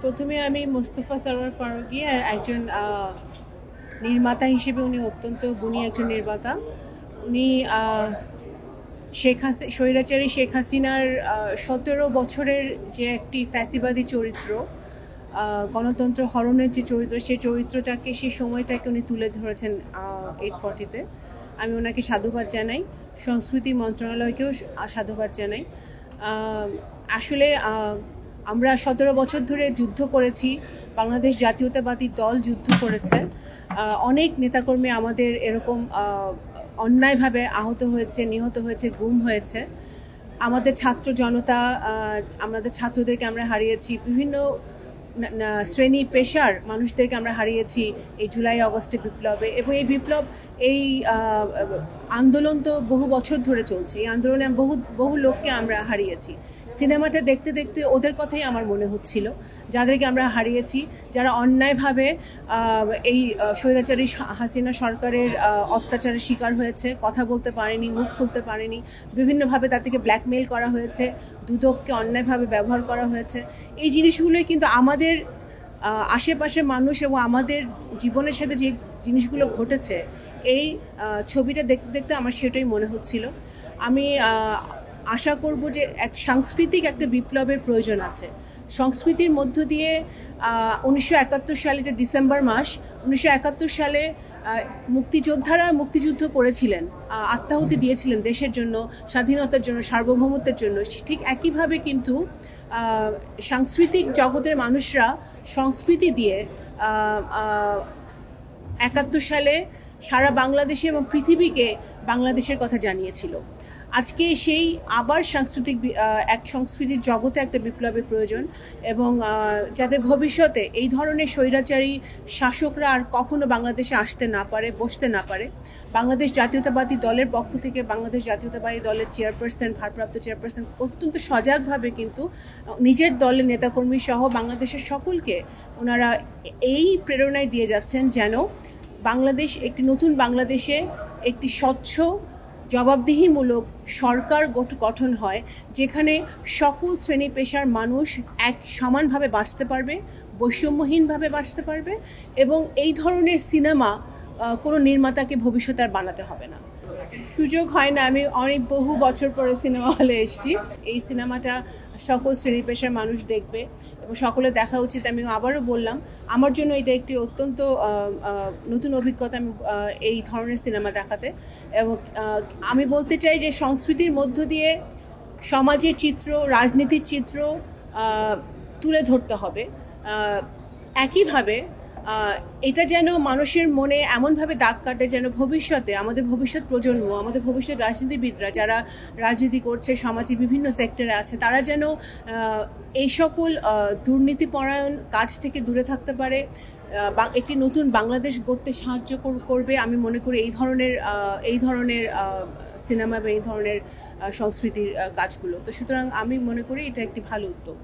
প্রথমে আমি মোস্তফা সরোয়ার ফারুকী একজন নির্মাতা হিসেবে উনি অত্যন্ত গুণী একজন নির্মাতা। উনি স্বৈরাচারী শেখ হাসিনার 17 বছরের যে একটি ফ্যাসিবাদী চরিত্র, গণতন্ত্র হরণের যে চরিত্র, সেই চরিত্রটাকে সেই সময়টাকে উনি তুলে ধরেছেন 840-তে। আমি ওনাকে সাধুবাদ জানাই, সংস্কৃতি মন্ত্রণালয়কেও সাধুবাদ জানাই। আসলে আমরা 17 বছর ধরে যুদ্ধ করেছি, বাংলাদেশ জাতীয়তাবাদী দল যুদ্ধ করেছে, অনেক নেতাকর্মী আমাদের এরকম অন্যায়ভাবে আহত হয়েছে, নিহত হয়েছে, গুম হয়েছে। আমাদের ছাত্র জনতা, আমাদের ছাত্রদেরকে আমরা হারিয়েছি, বিভিন্ন শ্রেণী পেশার মানুষদেরকে আমরা হারিয়েছি এই জুলাই আগস্টে বিপ্লবে। এবং এই বিপ্লব, এই আন্দোলন তো বহু বছর ধরে চলছে। এই আন্দোলনে বহু লোককে আমরা হারিয়েছি। সিনেমাটা দেখতে দেখতে ওদের কথাই আমার মনে হচ্ছিল, যাদেরকে আমরা হারিয়েছি, যারা অন্যায়ভাবে এই স্বৈরাচারী হাসিনা সরকারের অত্যাচারের শিকার হয়েছে, কথা বলতে পারেনি, মুখ খুলতে পারেনি, বিভিন্নভাবে তাদেরকে ব্ল্যাকমেইল করা হয়েছে, দুদককে অন্যায়ভাবে ব্যবহার করা হয়েছে। এই জিনিসগুলোই কিন্তু আমাদের আশেপাশে মানুষ এবং আমাদের জীবনের সাথে যে জিনিসগুলো ঘটেছে, এই ছবিটা দেখতে দেখতে আমার সেটাই মনে হচ্ছিল। আমি আশা করব যে সাংস্কৃতিক একটা বিপ্লবের প্রয়োজন আছে। সংস্কৃতির মধ্য দিয়ে 1971 সালে, যে ডিসেম্বর মাস, 1971 সালে মুক্তিযোদ্ধারা মুক্তিযুদ্ধ করেছিলেন, আত্মাহুতি দিয়েছিলেন দেশের জন্য, স্বাধীনতার জন্য, সার্বভৌমত্বের জন্য। ঠিক একইভাবে কিন্তু সাংস্কৃতিক জগতের মানুষরা সংস্কৃতি দিয়ে 71 সালে সারা বাংলাদেশে এবং পৃথিবীকে বাংলাদেশের কথা জানিয়েছিল। আজকে সেই আবার সংস্কৃতির জগতে একটা বিপ্লবের প্রয়োজন, এবং যাতে ভবিষ্যতে এই ধরনের স্বৈরাচারী শাসকরা আর কখনো বাংলাদেশে আসতে না পারে, বসতে না পারে। বাংলাদেশ জাতীয়তাবাদী দলের পক্ষ থেকে বাংলাদেশ জাতীয়তাবাদী দলের চেয়ারপারসন, ভারপ্রাপ্ত চেয়ারপারসন অত্যন্ত সজাগভাবে কিন্তু নিজের দলের নেতাকর্মী সহ বাংলাদেশের সকলকে ওনারা এই প্রেরণায় দিয়ে যাচ্ছেন, যেন বাংলাদেশ একটি নতুন বাংলাদেশে একটি স্বচ্ছ, জবাবদিহিমূলক সরকার গঠন হয়, যেখানে সকল শ্রেণী পেশার মানুষ এক সমানভাবে বাঁচতে পারবে, বৈষম্যহীনভাবে বাঁচতে পারবে, এবং এই ধরনের সিনেমা কোনো নির্মাতাকে ভবিষ্যতে আর বানাতে হবে না। সুযোগ হয় না, আমি বহু বছর পরে সিনেমা হলে এসেছি। এই সিনেমাটা সকল শ্রেণী পেশার মানুষ দেখবে এবং সকলে দেখা উচিত। আমি আবারও বললাম, আমার জন্য এটা একটি অত্যন্ত নতুন অভিজ্ঞতা এই ধরনের সিনেমা দেখাতে। এবং আমি বলতে চাই যে সংস্কৃতির মধ্য দিয়ে সমাজের চিত্র, রাজনীতির চিত্র তুলে ধরতে হবে। একইভাবে এটা যেন মানুষের মনে এমনভাবে দাগ কাটে, যেন ভবিষ্যতে আমাদের ভবিষ্যৎ প্রজন্ম, আমাদের ভবিষ্যৎ রাজনীতিবিদরা যারা রাজনীতি করছে, সমাজে বিভিন্ন সেক্টরে আছে, তারা যেন এই সকল দুর্নীতিপরায়ণ কাজ থেকে দূরে থাকতে পারে, একটি নতুন বাংলাদেশ গড়তে সাহায্য করবে। আমি মনে করি এই ধরনের সিনেমা বা এই ধরনের সংস্কৃতির কাজগুলো। তো সুতরাং আমি মনে করি এটা একটি ভালো উদ্যোগ।